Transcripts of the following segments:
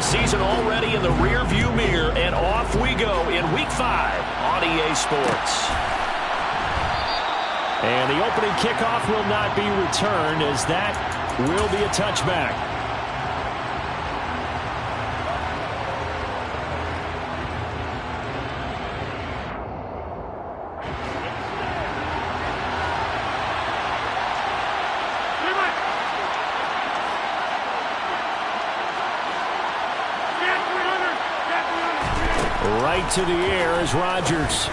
season already in the rearview mirror, and off we go in Week 5 on EA Sports. And the opening kickoff will not be returned, as that will be a touchback. Right to the air is Rodgers.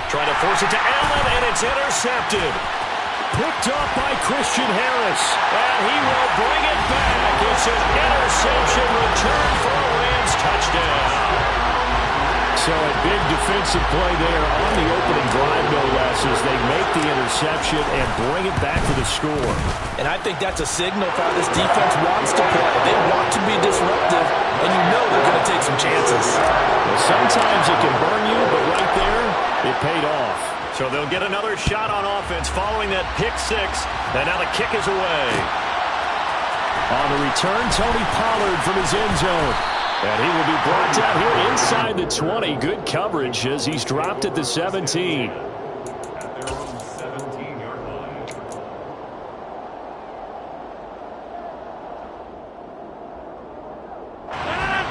Trying to force it to Allen, and it's intercepted. Picked up by Christian Harris, and he will bring it back. It's an interception return for a Rams touchdown. So a big defensive play there on the opening drive, no less, as they make the interception and bring it back to the score. And I think that's a signal for how this defense wants to play. They want to be disruptive, and you know they're going to take some chances. Well, sometimes it can burn you, but right there, it paid off. So they'll get another shot on offense following that pick six, and now the kick is away. On the return, Tony Pollard from his end zone. And he will be brought down here inside the 20. Good coverage as he's dropped at the 17.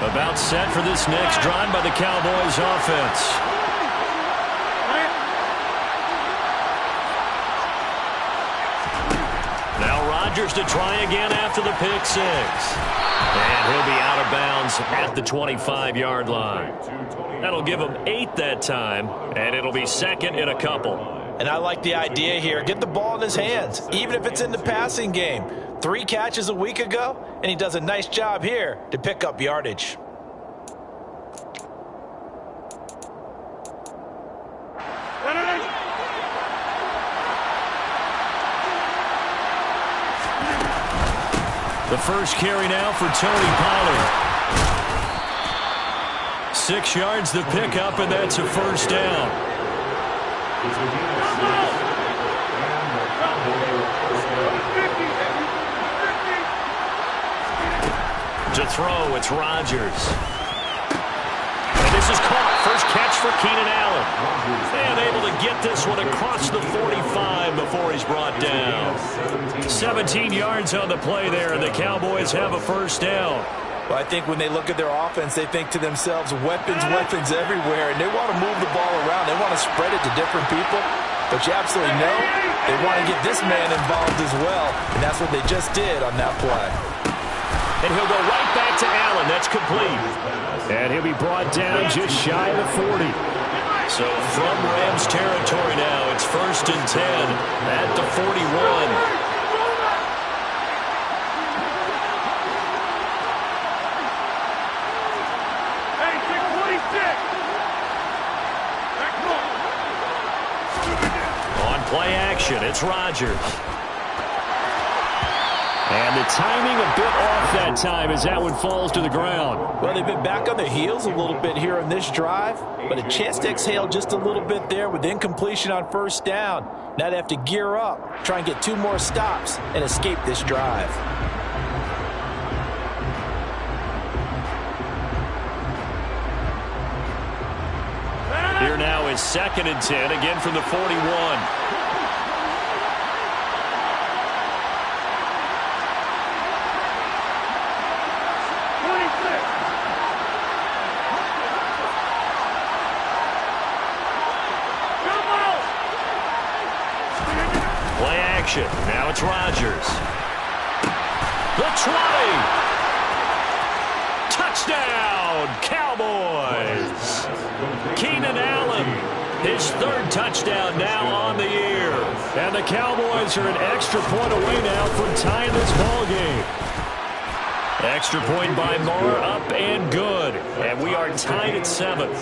About set for this next drive by the Cowboys offense. Now Rodgers to try again after the pick six. And he'll be out of bounds at the 25-yard line. That'll give him 8 that time, and it'll be second in a couple. And I like the idea here. Get the ball in his hands, even if it's in the passing game. 3 catches a week ago, and he does a nice job here to pick up yardage. The first carry now for Tony Pollard. 6 yards the pickup, and that's a first down. To throw, it's Rodgers. And this is caught. First catch for Keenan Allen. And able to get this one across the 45 before he's brought down. 17 yards on the play there, and the Cowboys have a first down. Well, I think when they look at their offense, they think to themselves, weapons, weapons everywhere, and they want to move the ball around. They want to spread it to different people. But you absolutely know they want to get this man involved as well, and that's what they just did on that play. And he'll go right back to Allen. That's complete. And he'll be brought down just shy of the 40. So from Rams territory now, it's 1st and 10 at the 41. Play action, it's Rodgers. And the timing a bit off that time as that one falls to the ground. Well, they've been back on their heels a little bit here on this drive, but a chance to exhale just a little bit there with incompletion on first down. Now they have to gear up, try and get 2 more stops, and escape this drive. Here now is 2nd and 10, again from the 41. Play action. Now it's Rodgers. The 20. Touchdown, Cowboys. Keenan Allen, his 3rd touchdown now on the year. And the Cowboys are an extra point away now from tying this ball game. Extra point by Moore, up and good. And we are tied at 7.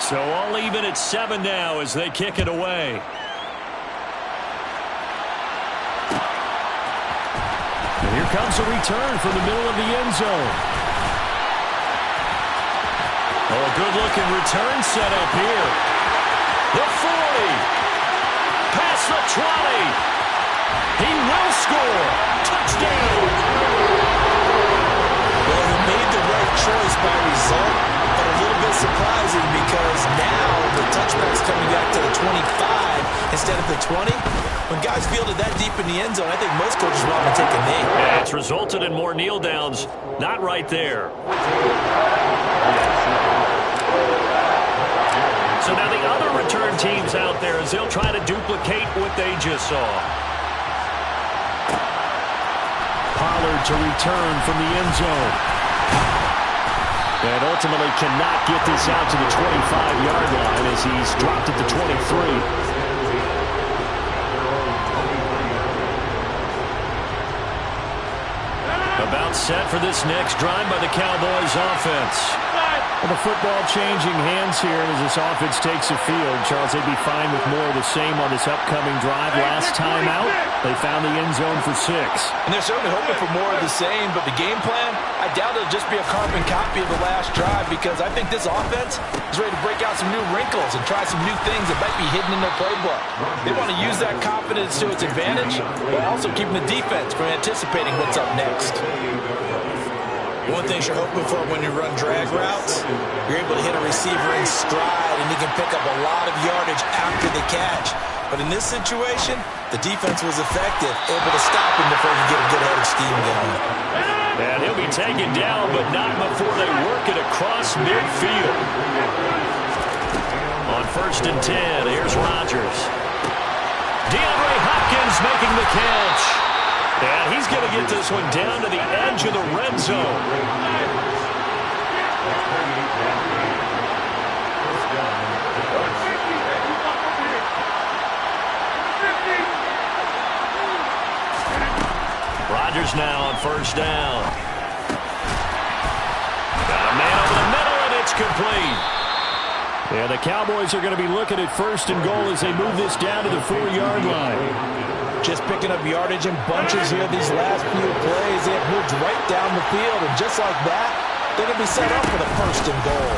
So all even at 7 now as they kick it away. And here comes a return from the middle of the end zone. good-looking return set up here. The 40. Past the 20. He will score. Touchdown. Well, he made the right choice by result, but a little bit surprising because now the touchback's coming back to the 25 instead of the 20. When guys fielded that deep in the end zone, I think most coaches want to take a knee. Yeah, it's resulted in more kneel downs. Not right there. So now the other return teams out there as they'll try to duplicate what they just saw. Pollard to return from the end zone. And ultimately cannot get this out to the 25-yard line as he's dropped at the 23. About set for this next drive by the Cowboys offense. Well, the football changing hands here as this offense takes the field. Charles, they'd be fine with more of the same on this upcoming drive. Last time out, they found the end zone for 6. And they're certainly hoping for more of the same, but the game plan, I doubt it'll just be a carbon copy of the last drive because I think this offense is ready to break out some new wrinkles and try some new things that might be hidden in their playbook. They want to use that confidence to its advantage, while also keeping the defense from anticipating what's up next. One thing you're hoping for when you run drag routes, you're able to hit a receiver in stride and he can pick up a lot of yardage after the catch. But in this situation, the defense was effective, able to stop him before he get a good head of steam going. And he'll be taken down, but not before they work it across midfield. On 1st and 10, here's Rodgers. DeAndre Hopkins making the catch. And he's going to get this one down to the edge of the red zone. Rodgers now on 1st down. Got a man over the middle, and it's complete. Yeah, the Cowboys are going to be looking at 1st and goal as they move this down to the 4-yard line. Just picking up yardage in bunches here these last few plays. They have moved right down the field, and just like that, they're going to be set up for the 1st and goal.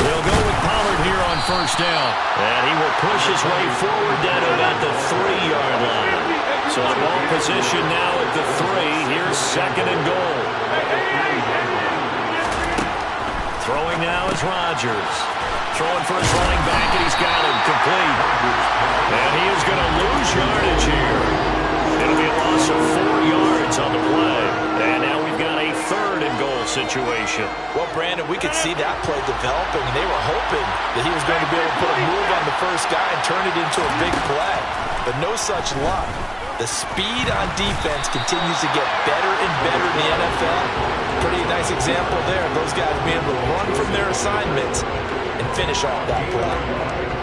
They'll go with Pollard here on 1st down. And he will push his way forward down to about the 3-yard line. So the ball position now at the 3. Here's 2nd and goal. Throwing now is Rodgers. Throwing for his running back, and he's got him complete. And he is going to lose yardage here. It'll be a loss of 4 yards on the play. And now we've got a 3rd and goal situation. Well, Brandon, we could see that play developing. They were hoping that he was going to be able to put a move on the first guy and turn it into a big play. But no such luck. The speed on defense continues to get better and better in the NFL. Pretty nice example there. Those guys being able to run from their assignments and finish off that play.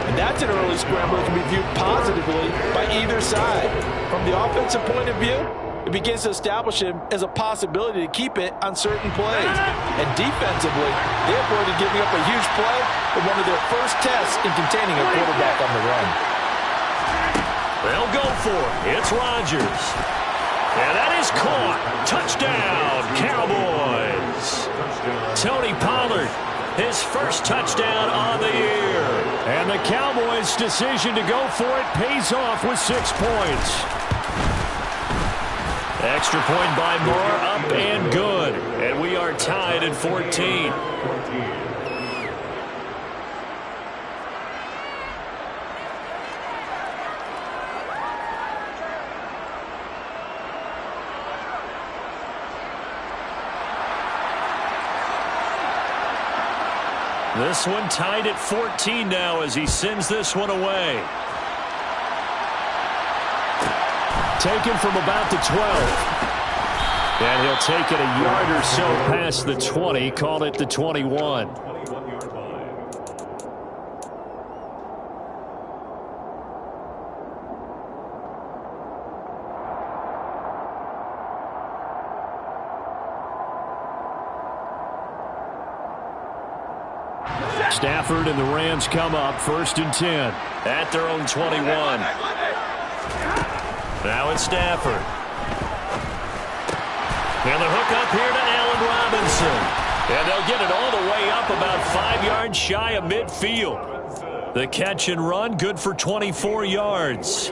And that's an early scramble that can be viewed positively by either side. From the offensive point of view, it begins to establish him as a possibility to keep it on certain plays. And defensively, they avoided giving up a huge play in one of their first tests in containing a quarterback on the run. They'll go for it. It's Rodgers. And that is caught. Touchdown, Cowboys. Tony Pollard, his first touchdown on the year. And the Cowboys' decision to go for it pays off with 6 points. Extra point by Moore, up and good. And we are tied at 14. This one tied at 14 now as he sends this one away. Taken from about the 12. And he'll take it a yard or so past the 20, call it the 21. Stafford and the Rams come up 1st and 10 at their own 21. Now it's Stafford. And the hook up here to Allen Robinson. And they'll get it all the way up about 5 yards shy of midfield. The catch and run, good for 24 yards.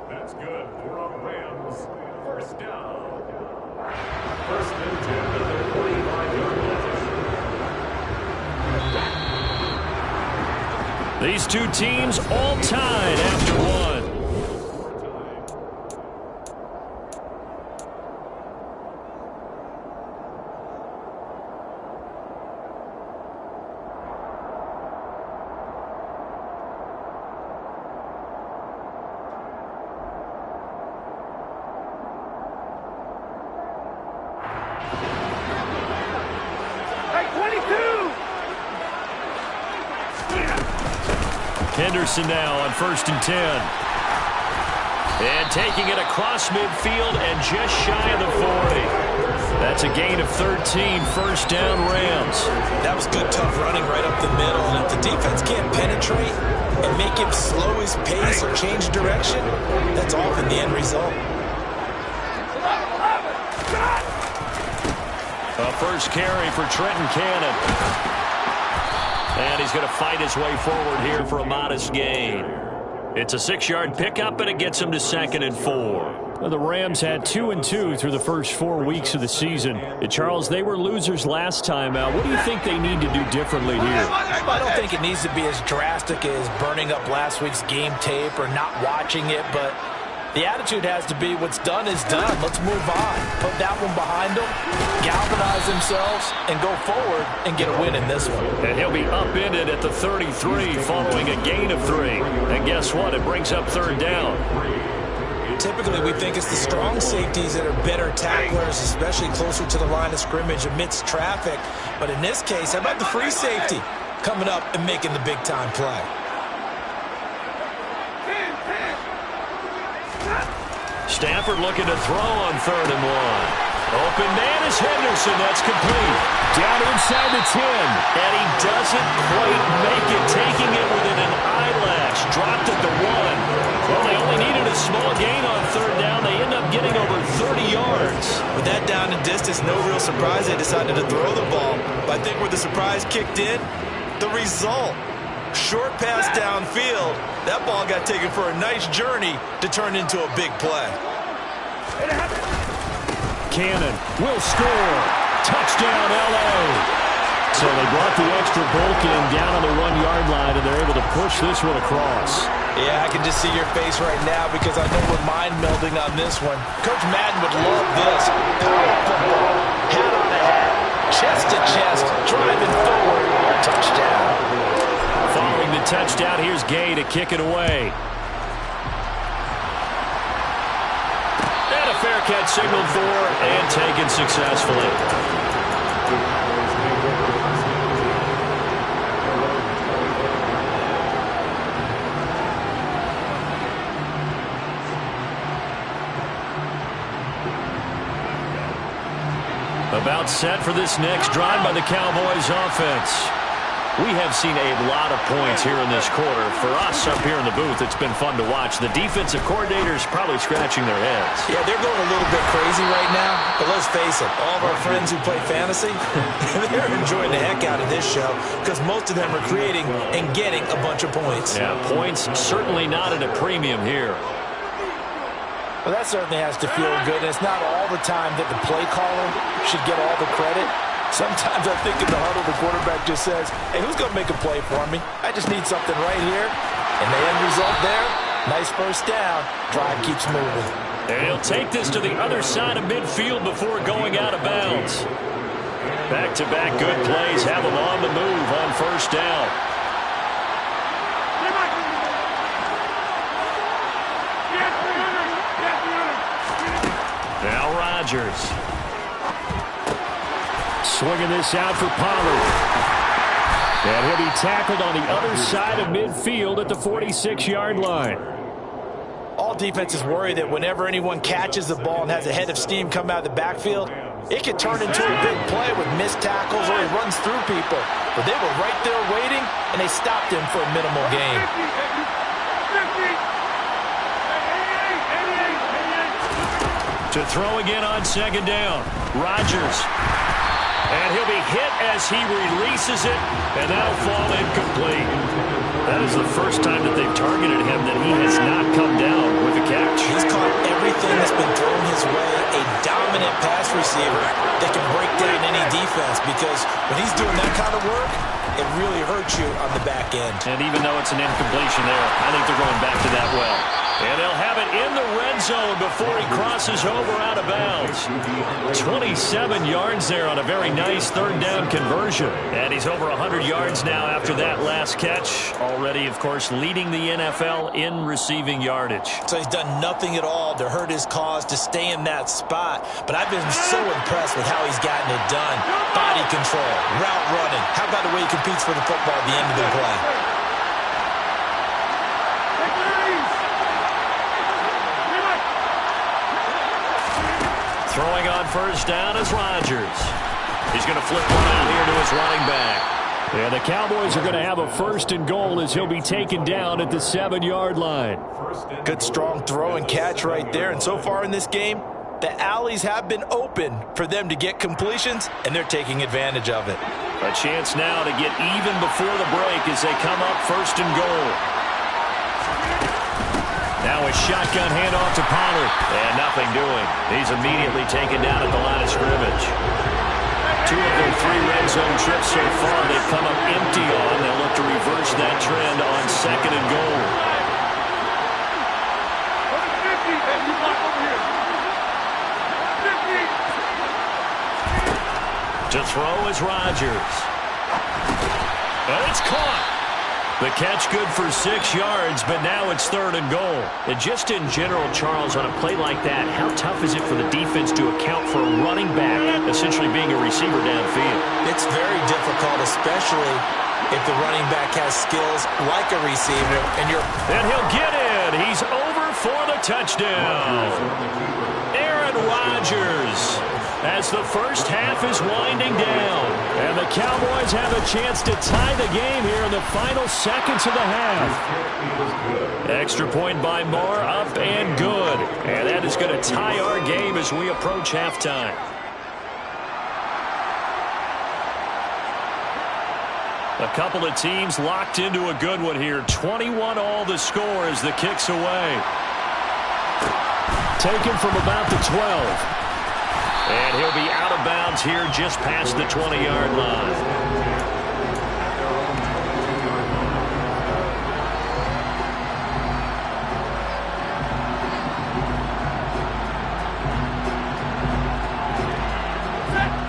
That's good for a Rams first down. First and 10 at their 45-yard line. These two teams all tied after one. Henderson now on 1st and 10. And taking it across midfield and just shy of the 40. That's a gain of 13, first down Rams. That was good, tough running right up the middle. And if the defense can't penetrate and make him slow his pace or change direction, that's often the end result. A first carry for Trenton Cannon. And he's going to fight his way forward here for a modest gain. It's a 6-yard pickup, and it gets him to 2nd and 4. Well, the Rams had 2-2 through the first 4 weeks of the season. Charles, they were losers last time out. What do you think they need to do differently here? I don't think it needs to be as drastic as burning up last week's game tape or not watching it, but the attitude has to be what's done is done. Let's move on. Put that one behind them, galvanize themselves, and go forward and get a win in this one. And he'll be upended at the 33 following a gain of 3. And guess what? It brings up 3rd down. Typically, we think it's the strong safeties that are better tacklers, especially closer to the line of scrimmage amidst traffic. But in this case, how about the free safety coming up and making the big-time play? Stafford looking to throw on 3rd and 1. Open man is Henderson. That's complete. Down inside the 10. And he doesn't quite make it, taking it within an eyelash. Dropped at the 1. Well, they only needed a small gain on 3rd down. They end up getting over 30 yards. With that down and distance, no real surprise they decided to throw the ball. But I think where the surprise kicked in, the result. Short pass downfield. That ball got taken for a nice journey to turn into a big play. Cannon will score. Touchdown, L.A. So they brought the extra bulk in down on the 1-yard line, and they're able to push this one across. Yeah, I can just see your face right now because I know we're mind melding on this one. Coach Madden would love this. Power football, hat on the head, chest to chest, driving forward, touchdown. Following the touchdown, here's Gay to kick it away. And a fair catch signaled for and taken successfully. About set for this next drive by the Cowboys offense. We have seen a lot of points here in this quarter. For us up here in the booth, it's been fun to watch. The defensive coordinators probably scratching their heads. Yeah, they're going a little bit crazy right now. But let's face it, all of our friends who play fantasy, they're enjoying the heck out of this show because most of them are creating and getting a bunch of points. Yeah, points certainly not at a premium here. Well, that certainly has to feel good. And it's not all the time that the play caller should get all the credit. Sometimes I think in the huddle, the quarterback just says, hey, who's going to make a play for me? I just need something right here. And the end result there, nice first down. Drive keeps moving. And he'll take this to the other side of midfield before going out of bounds. Back-to-back good plays have him on the move on first down. Now Rodgers. Swinging this out for Pollard. And he'll be tackled on the other side of midfield at the 46-yard line. All defenses worry that whenever anyone catches the ball and has a head of steam come out of the backfield, it could turn into a big play with missed tackles or he runs through people. But they were right there waiting, and they stopped him for a minimal gain. To throw again on second down. Rodgers. And he'll be hit as he releases it, and that'll fall incomplete. That is the first time that they've targeted him that he has not come down with a catch. He's caught everything that's been thrown his way. A dominant pass receiver that can break down any defense, because when he's doing that kind of work, it really hurts you on the back end. And even though it's an incompletion there, I think they're going back to that well. And they'll have it in the red zone before he crosses over out of bounds. 27 yards there on a very nice third down conversion. And he's over 100 yards now after that last catch. Already, of course, leading the NFL in receiving yardage. So he's done nothing at all to hurt his cause, to stay in that spot. But I've been so impressed with how he's gotten it done. Body control, route running. How about the way he competes for the football at the end of the play? Throwing on first down is Rodgers. He's going to flip one out here to his running back. And the Cowboys are going to have a first and goal as he'll be taken down at the 7-yard line. Good strong throw and catch right there. And so far in this game, the alleys have been open for them to get completions, and they're taking advantage of it. A chance now to get even before the break as they come up first and goal. Now a shotgun handoff to Pollard. And nothing doing. He's immediately taken down at the line of scrimmage. 2 of their 3 red zone trips so far they've come up empty on. They'll look to reverse that trend on second and goal. To throw is Rodgers. And it's caught. The catch good for 6 yards, but now it's third and goal. And just in general, Charles, on a play like that, how tough is it for the defense to account for a running back essentially being a receiver downfield? It's very difficult, especially if the running back has skills like a receiver. And he'll get in. He's over for the touchdown. Aaron Rodgers, as the first half is winding down. And the Cowboys have a chance to tie the game here in the final seconds of the half. Extra point by Moore, up and good. And that is going to tie our game as we approach halftime. A couple of teams locked into a good one here. 21 all the score as the kick's away. Taken from about the 12. And he'll be out of bounds here just past the 20-yard line.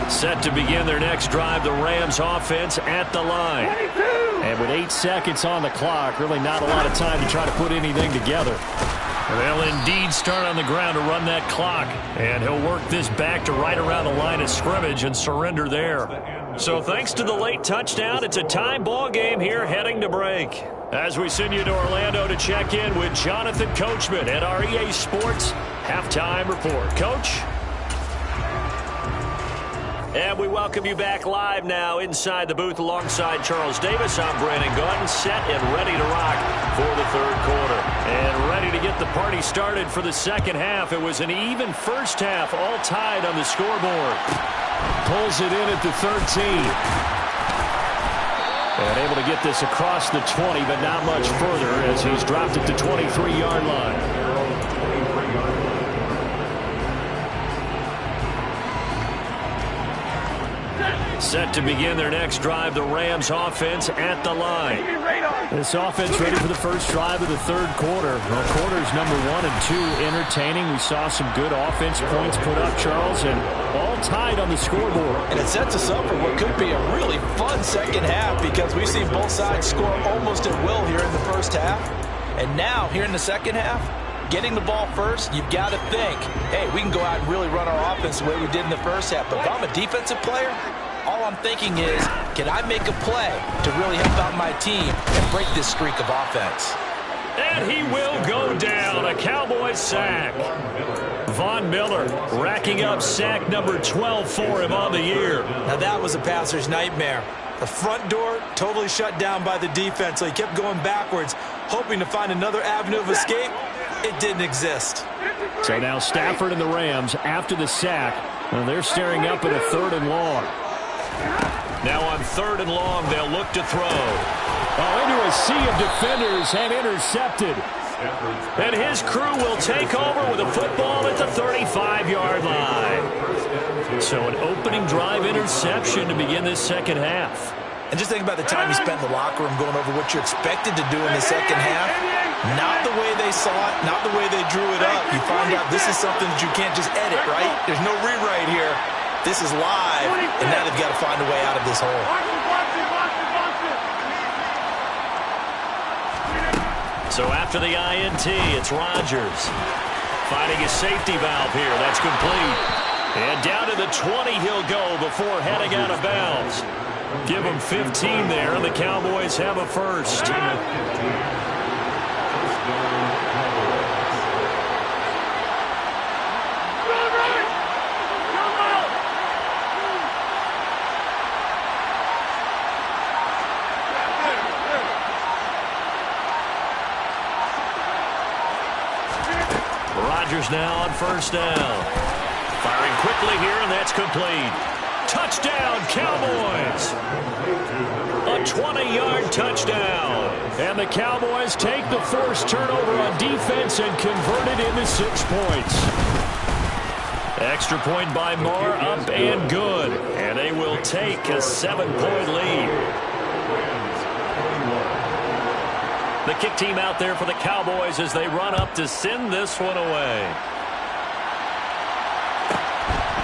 Set to begin their next drive, the Rams offense at the line. And with 8 seconds on the clock, really not a lot of time to try to put anything together. They'll indeed start on the ground to run that clock. And he'll work this back to right around the line of scrimmage and surrender there. So thanks to the late touchdown, it's a tie ball game here heading to break. As we send you to Orlando to check in with Jonathan Coachman at our EA Sports Halftime Report. Coach? And we welcome you back live now inside the booth alongside Charles Davis. I'm Brandon Gaudin, set and ready to rock for the third quarter. And ready to get the party started for the second half. It was an even first half, all tied on the scoreboard. Pulls it in at the 13. And able to get this across the 20, but not much further as he's dropped it to 23-yard line. Set to begin their next drive, the Rams offense at the line. This offense ready for the first drive of the third quarter. Well, quarters number 1 and 2 entertaining. We saw some good offense points put up, Charles, and all tied on the scoreboard. And it sets us up for what could be a really fun second half, because we've seen both sides score almost at will here in the first half. And now, here in the second half, getting the ball first, you've got to think, hey, we can go out and really run our offense the way we did in the first half. But if I'm a defensive player, all I'm thinking is, can I make a play to really help out my team and break this streak of offense? And he will go down. A Cowboys sack. Von Miller racking up sack number 12 for him on the year. Now that was a passer's nightmare. The front door totally shut down by the defense, so he kept going backwards, hoping to find another avenue of escape. It didn't exist. So now Stafford and the Rams, after the sack, well, they're staring up at a 3rd and long. Now on 3rd and long, they'll look to throw. Into a sea of defenders and intercepted. And his crew will take over with a football at the 35-yard line. So an opening drive interception to begin this second half. And just think about the time you spent in the locker room going over what you're expected to do in the second half. Not the way they saw it, not the way they drew it up. You find out this is something that you can't just edit, right? There's no rewrite here. This is live, and now they've got to find a way out of this hole. So after the INT, it's Rodgers. Finding his safety valve here. That's complete. And down to the 20 he'll go before heading out of bounds. Give him 15 there, and the Cowboys have a first. Rodgers now on 1st down. Firing quickly here, and that's complete. Touchdown, Cowboys! A 20-yard touchdown. And the Cowboys take the forced turnover on defense and convert it into 6 points. Extra point by Moore, up and good. And they will take a 7-point lead. The kick team out there for the Cowboys as they run up to send this one away.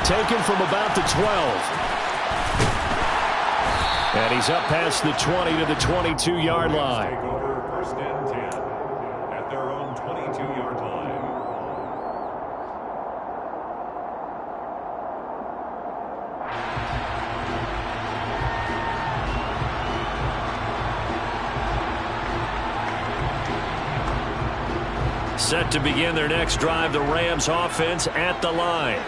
Taken from about the 12. And he's up past the 20 to the 22-yard line. Take over 1st and 10 at their own 22-yard line. Set to begin their next drive, the Rams offense at the line.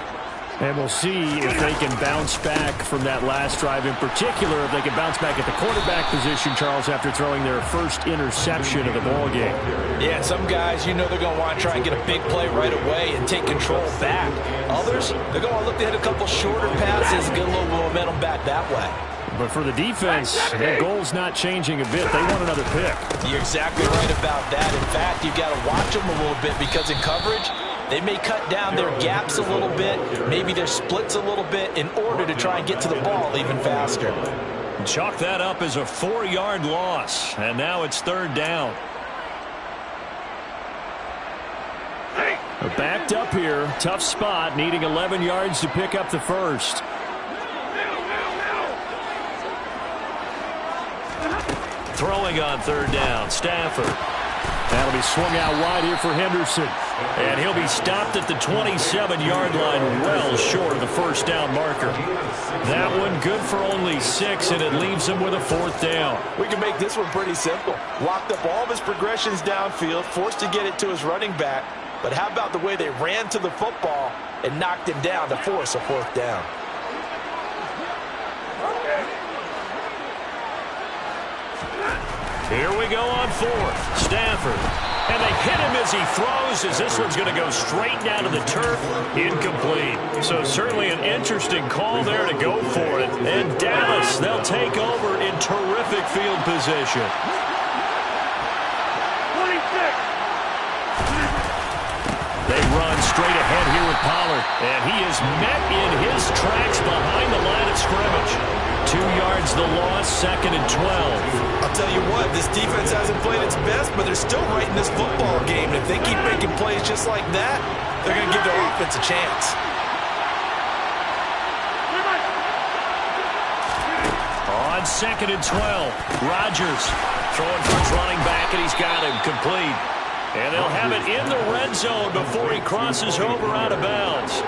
And we'll see if they can bounce back from that last drive, in particular if they can bounce back at the quarterback position, Charles, after throwing their first interception of the ballgame. Yeah, some guys, you know they're going to want to try and get a big play right away and take control back. Others, they're going to look to hit a couple shorter passes and get a little momentum back that way. But for the defense, their goal's not changing a bit. They want another pick. You're exactly right about that. In fact, you've got to watch them a little bit because in coverage, they may cut down their gaps a little bit, maybe their splits a little bit in order to try and get to the ball even faster. Chalk that up as a 4-yard loss, and now it's 3rd down. Backed up here, tough spot, needing 11 yards to pick up the first. Throwing on 3rd down, Stafford. That'll be swung out wide here for Henderson. And he'll be stopped at the 27-yard line, well short of the 1st down marker. That one good for only 6, and it leaves him with a 4th down. We can make this one pretty simple. Locked up all of his progressions downfield, forced to get it to his running back. But how about the way they ran to the football and knocked him down to force a 4th down? Here we go on 4th. Stafford. And they hit him as he throws, as this one's going to go straight down to the turf. Incomplete. So certainly an interesting call there to go for it. And Dallas, they'll take over in terrific field position. 26. They run straight ahead here with Pollard. And he is met in his tracks behind the line of scrimmage. 2 yards the loss, 2nd and 12. I'll tell you what, this defense hasn't played its best, but they're still right in this football game. And if they keep making plays just like that, they're going to give their offense a chance. On 2nd and 12, Rodgers throwing for his running back, and he's got him complete. And they'll have it in the red zone before he crosses over out of bounds.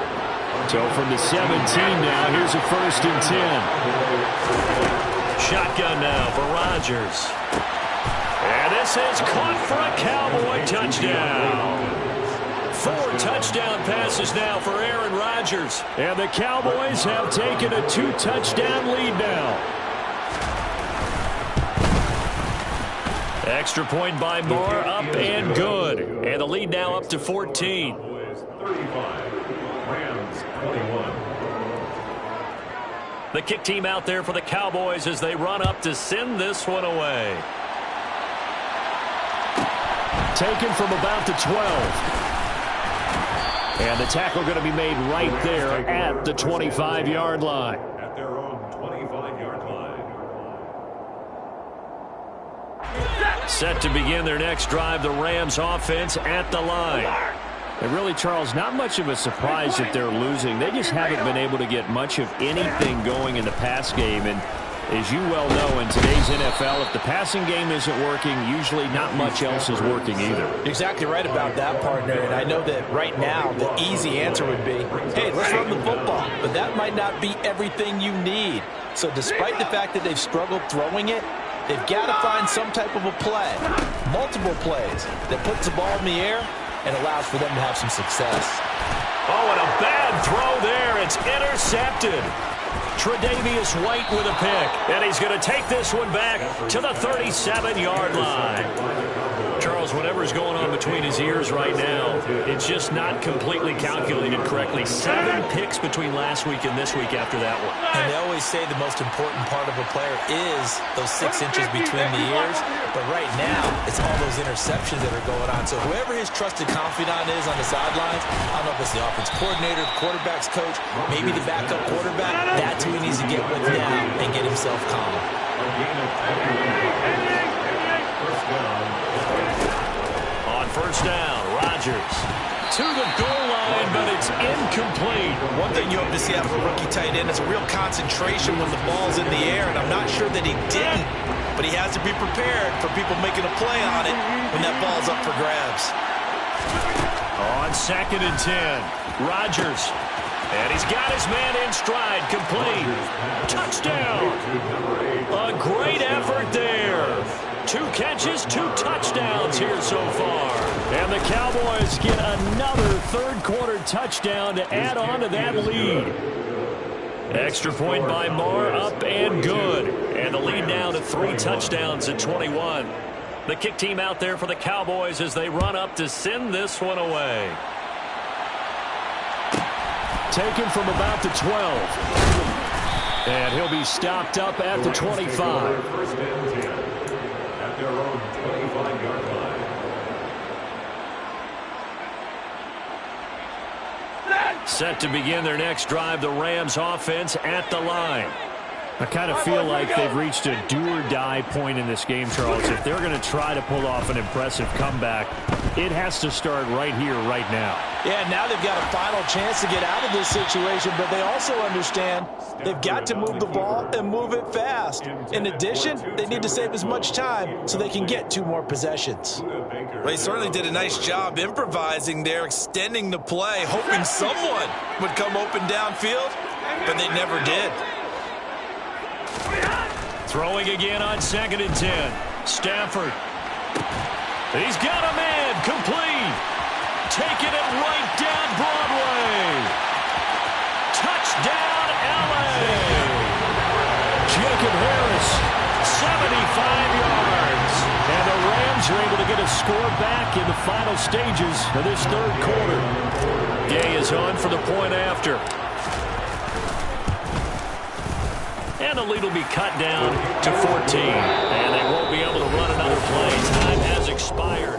So from the 17 now, here's a 1st and 10. Shotgun now for Rodgers. And this is caught for a Cowboy touchdown. 4 touchdown passes now for Aaron Rodgers. And the Cowboys have taken a 2-touchdown lead now. Extra point by Moore, up and good. And the lead now up to 14. 35. Rams 21. The kick team out there for the Cowboys as they run up to send this one away. Taken from about the 12. And the tackle going to be made right there at the 25-yard line. At their own 25-yard line. Set to begin their next drive, the Rams offense at the line. And really, Charles, not much of a surprise that they're losing. They just haven't been able to get much of anything going in the pass game. And as you well know, in today's NFL, if the passing game isn't working, usually not much else is working either. You're exactly right about that, partner. And I know that right now the easy answer would be, hey, let's run the football. But that might not be everything you need. So despite the fact that they've struggled throwing it, they've got to find some type of a play, multiple plays, that puts the ball in the air and allows for them to have some success. Oh, and a bad throw there. It's intercepted. Tre'Davious White with a pick. And he's going to take this one back to the 37-yard line. Charles, whatever's going on between his ears right now, it's just not completely calculated correctly. 7 picks between last week and this week after that one. And they always say the most important part of a player is those 6 inches between the ears. But right now, it's all those interceptions that are going on. So whoever his trusted confidant is on the sidelines, I don't know if it's the offense coordinator, the quarterback's coach, maybe the backup quarterback, that's who he needs to get with now and get himself calm. First down, Rodgers to the goal line, but it's incomplete. One thing you hope to see out of a rookie tight end is a real concentration when the ball's in the air, and I'm not sure that he didn't, but he has to be prepared for people making a play on it when that ball's up for grabs. On 2nd and 10, Rodgers, and he's got his man in stride, complete. Touchdown. A great effort there. 2 catches, 2 touchdowns here so far. And the Cowboys get another third-quarter touchdown to add on to that lead. Extra point by Moore, up and good. And the lead now to 3 touchdowns at 21. The kick team out there for the Cowboys as they run up to send this one away. Taken from about the 12. And he'll be stopped up at the 25. First and 10. At their own 25-yard line. Set to begin their next drive, the Rams offense at the line. I kind of feel like they've reached a do-or-die point in this game, Charles. If they're going to try to pull off an impressive comeback, it has to start right here, right now. Yeah, now they've got a final chance to get out of this situation, but they also understand they've got to move the ball and move it fast. In addition, they need to save as much time so they can get 2 more possessions. Well, he certainly did a nice job improvising there, extending the play, hoping someone would come open downfield, but they never did. Throwing again on 2nd and 10. Stafford. He's got a man, complete. Taking it right down Broadway. Touchdown, LA. Jacob Harris, 75 yards. And the Rams are able to get a score back in the final stages of this third quarter. Gay is on for the point after. And the lead will be cut down to 14. And they won't be able to run another play. Time has expired.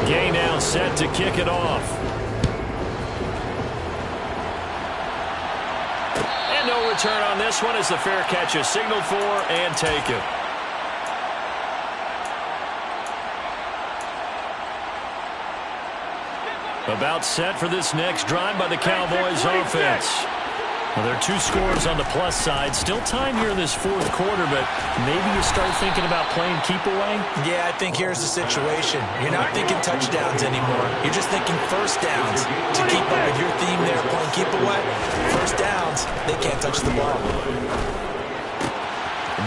Gay now set to kick it off. And no return on this one as the fair catch is signaled for and taken. About set for this next drive by the Cowboys offense. Well, there are 2 scores on the plus side. Still time here in this fourth quarter, but maybe you start thinking about playing keep away? Yeah, I think here's the situation. You're not thinking touchdowns anymore. You're just thinking first downs. To keep up with your theme there, playing keep away, first downs, they can't touch the ball.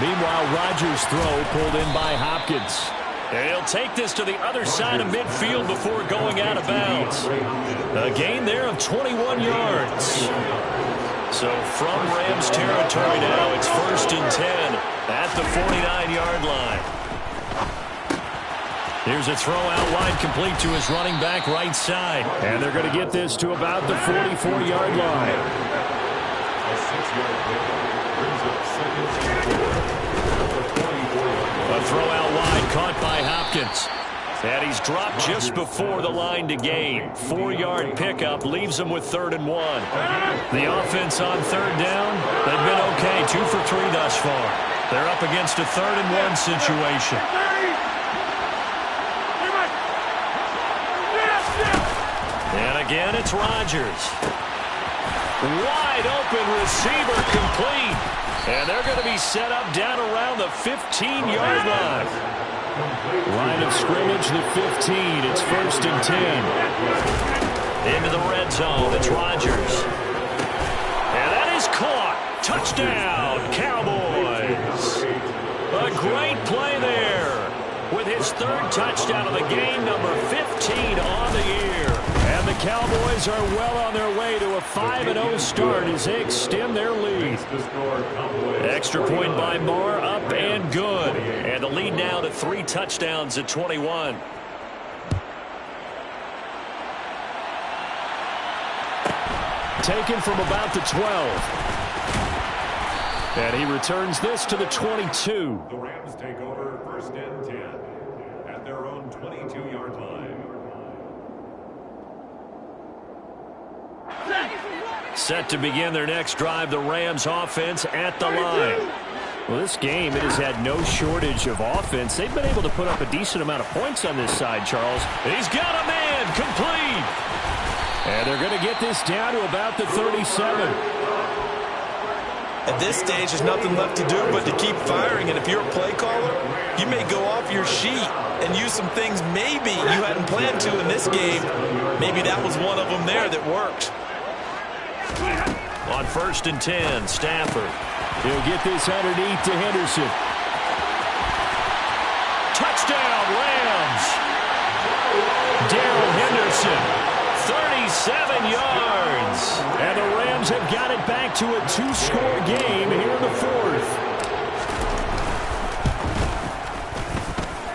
Meanwhile, Rodgers' throw pulled in by Hopkins. And he'll take this to the other side of midfield before going out of bounds. A gain there of 21 yards. So from Rams territory now, it's 1st and 10 at the 49-yard line. Here's a throw out wide, complete to his running back right side. And they're going to get this to about the 44-yard line. A 6-yard pickup brings up second and 4. A throw out wide, caught by Hopkins. And he's dropped just before the line to gain. 4-yard pickup leaves him with 3rd and 1. The offense on 3rd down, they've been okay, 2 for 3 thus far. They're up against a 3rd and 1 situation. And again, it's Rodgers. Wide open receiver, complete. And they're going to be set up down around the 15-yard line. Line of scrimmage, the 15. It's 1st and 10. Into the red zone, it's Rodgers. And that is caught. Touchdown, Cowboys. A great play there with his 3rd touchdown of the game, number 15 on the year. And the Cowboys are well on their way to a 5-0 start as they extend their lead. Extra point by Moore, up and good. And the lead now to 3 touchdowns at 21. Taken from about the 12. And he returns this to the 22. The Rams take over 1st and 10 at their own 22-yard line. Set to begin their next drive, the Rams offense at the line. Well, this game, it has had no shortage of offense. They've been able to put up a decent amount of points on this side, Charles. He's got a man, complete. And they're going to get this down to about the 37. At this stage, there's nothing left to do but to keep firing. And if you're a play caller, you may go off your sheet and use some things maybe you hadn't planned to in this game. Maybe that was one of them there that worked. On 1st and 10, Stafford. He'll get this underneath to Henderson. Touchdown, Rams. Darrell Henderson, 37 yards. And the Rams have got it back to a 2-score game here in the 4th.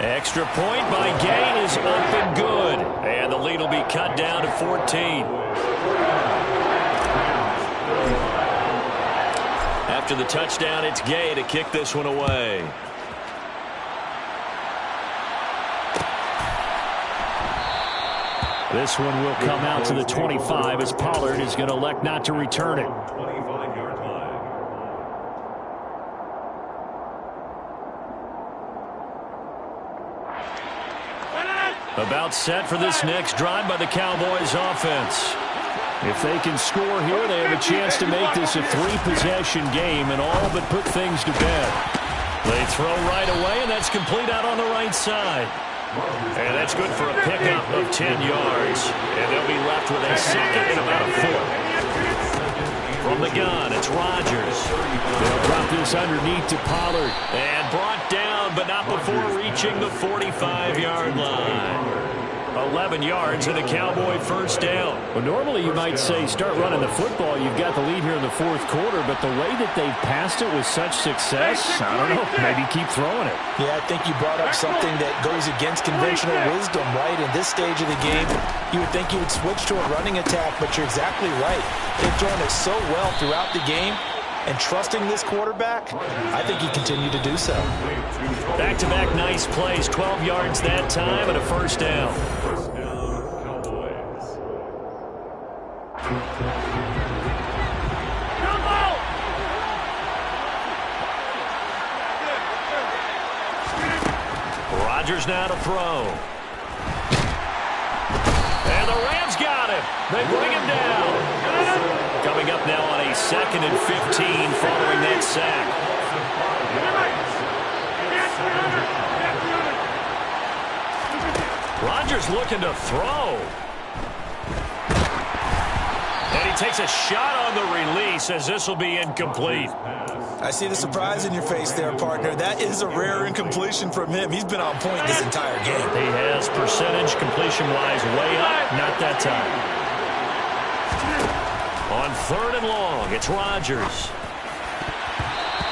Extra point by Gay is up and good. And the lead will be cut down to 14. After the touchdown, it's Gay to kick this one away. This one will come out to the 25 as Pollard is going to elect not to return it. 25-yard line. About set for this next drive by the Cowboys offense. If they can score here, they have a chance to make this a 3-possession game and all but put things to bed. They throw right away, and that's complete out on the right side. And that's good for a pickup of 10 yards. And they'll be left with a 2nd and about a 4. From the gun, it's Rodgers. They'll drop this underneath to Pollard. And brought down, but not before reaching the 45-yard line. 11 yards and a Cowboy 1st down. Well, normally you might say start running the football. You've got the lead here in the 4th quarter, but the way that they've passed it with such success, I don't know, maybe keep throwing it. Yeah, I think you brought up something that goes against conventional wisdom, right? In this stage of the game, you would think you would switch to a running attack, but you're exactly right. They've thrown it so well throughout the game, and trusting this quarterback, I think he continued to do so. Back-to-back nice plays, 12 yards that time and a 1st down. First down, Cowboys. Rodgers now to throw. And the Rams got him. They bring him down. Coming up now on a 2nd and 15 following that sack. Rodgers looking to throw. And he takes a shot on the release as this will be incomplete. I see the surprise in your face there, partner. That is a rare incompletion from him. He's been on point this entire game. He has percentage completion-wise way up. Not that time. On 3rd and long, it's Rodgers.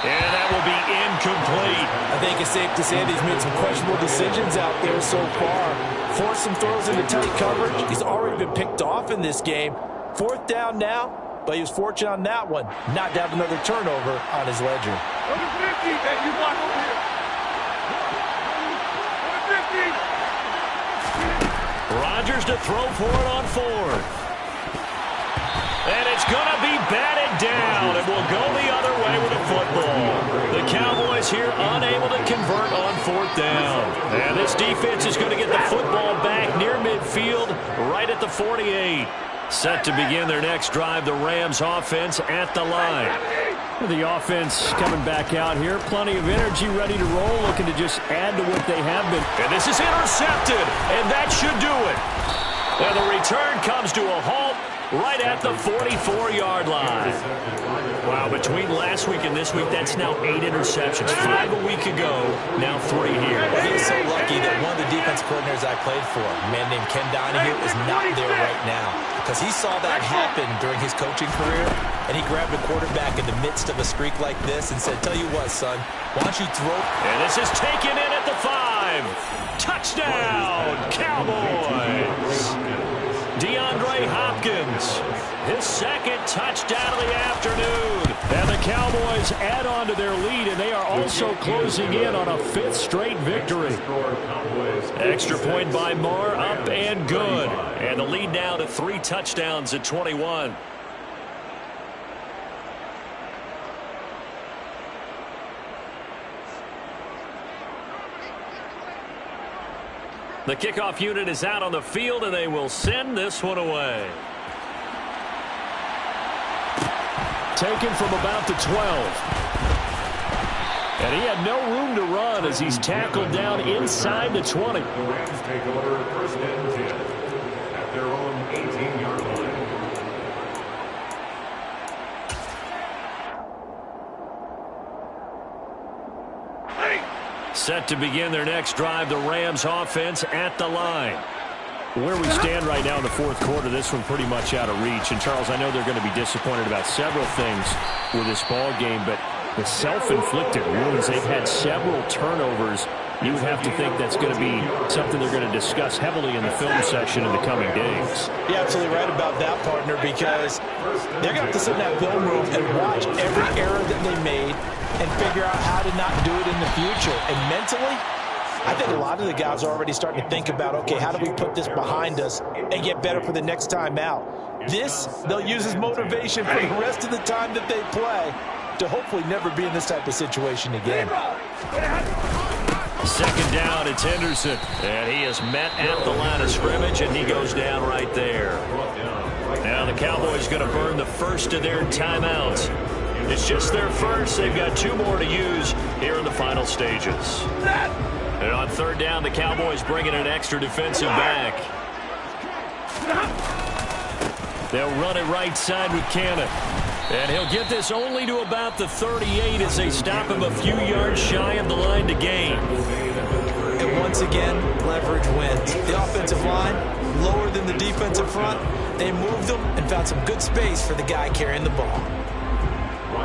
And that will be incomplete. I think it's safe to say that he's made some questionable decisions out there so far. Forced some throws into tight coverage. He's already been picked off in this game. 4th down now, but he was fortunate on that one not to have another turnover on his ledger. Number 50, man, you block over here. Number 50. Rodgers to throw for it on 4th. And it's going to be batted down. It will go the other way with the football. The Cowboys here unable to convert on 4th down. And this defense is going to get the football back near midfield, right at the 48. Set to begin their next drive, the Rams offense at the line. The offense coming back out here. Plenty of energy, ready to roll, looking to just add to what they have been. And this is intercepted, and that should do it. And the return comes to a halt right at the 44-yard line. Wow, between last week and this week, that's now 8 interceptions. 5 a week ago, now 3 here. He's so lucky that one of the defense coordinators I played for, a man named Ken Donahue, is not there right now. Because he saw that happen during his coaching career, and he grabbed a quarterback in the midst of a streak like this and said, tell you what, son, why don't you throw? And this is taken in at the 5. Touchdown, Cowboys. DeAndre Hopkins, his 2nd touchdown of the afternoon. And the Cowboys add on to their lead, and they are also closing in on a 5th straight victory. Extra point by Moore, up and good. And the lead now to 3 touchdowns at 21. The kickoff unit is out on the field, and they will send this one away. Taken from about the 12. And he had no room to run as he's tackled down inside the 20. The Rams take over 1st and 10 at their own 18-yard line. Set to begin their next drive, the Rams offense at the line. Where we stand right now in the 4th quarter, this one pretty much out of reach. And, Charles, I know they're going to be disappointed about several things with this ball game, but the self-inflicted wounds, they've had several turnovers. You would have to think that's going to be something they're going to discuss heavily in the film session in the coming days. You're absolutely right about that, partner, because they're going to have to sit in that film room and watch every error that they made and figure out how to not do it in the future. And mentally, I think a lot of the guys are already starting to think about, okay, how do we put this behind us and get better for the next time out? This, they'll use as motivation for the rest of the time that they play to hopefully never be in this type of situation again. 2nd down, it's Henderson. And he is met at the line of scrimmage, and he goes down right there. Now the Cowboys going to burn the first of their timeouts. It's just their first. They've got 2 more to use here in the final stages. And on 3rd down, the Cowboys bring in an extra defensive back. They'll run it right side with Cannon. And he'll get this only to about the 38 as they stop him a few yards shy of the line to gain. And once again, leverage wins. The offensive line, lower than the defensive front. They moved them and found some good space for the guy carrying the ball.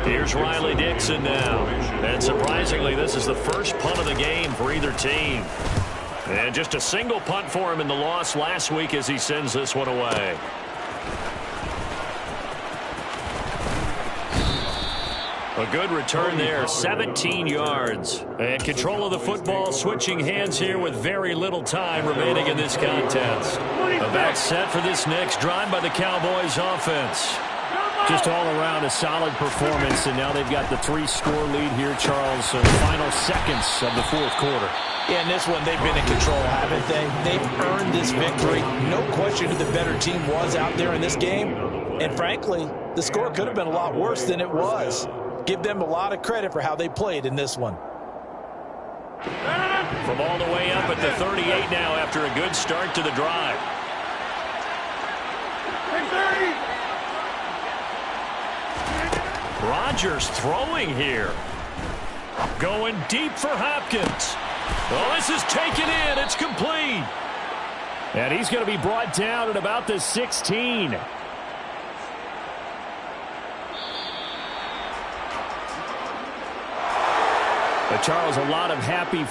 Here's Riley Dixon now. And surprisingly, this is the first punt of the game for either team. And just a single punt for him in the loss last week as he sends this one away. A good return there, 17 yards. And control of the football, switching hands here with very little time remaining in this contest. About set for this next drive by the Cowboys offense. Just all around a solid performance, and now they've got the 3-score lead here, Charles, in the final seconds of the 4th quarter. Yeah, in this one, they've been in control, haven't they? They've earned this victory. No question who the better team was out there in this game. And frankly, the score could have been a lot worse than it was. Give them a lot of credit for how they played in this one. From all the way up at the 38 now after a good start to the drive. Rodgers throwing here. Going deep for Hopkins. Oh, this is taken in. It's complete. And he's going to be brought down at about the 16. Charles, a lot of happy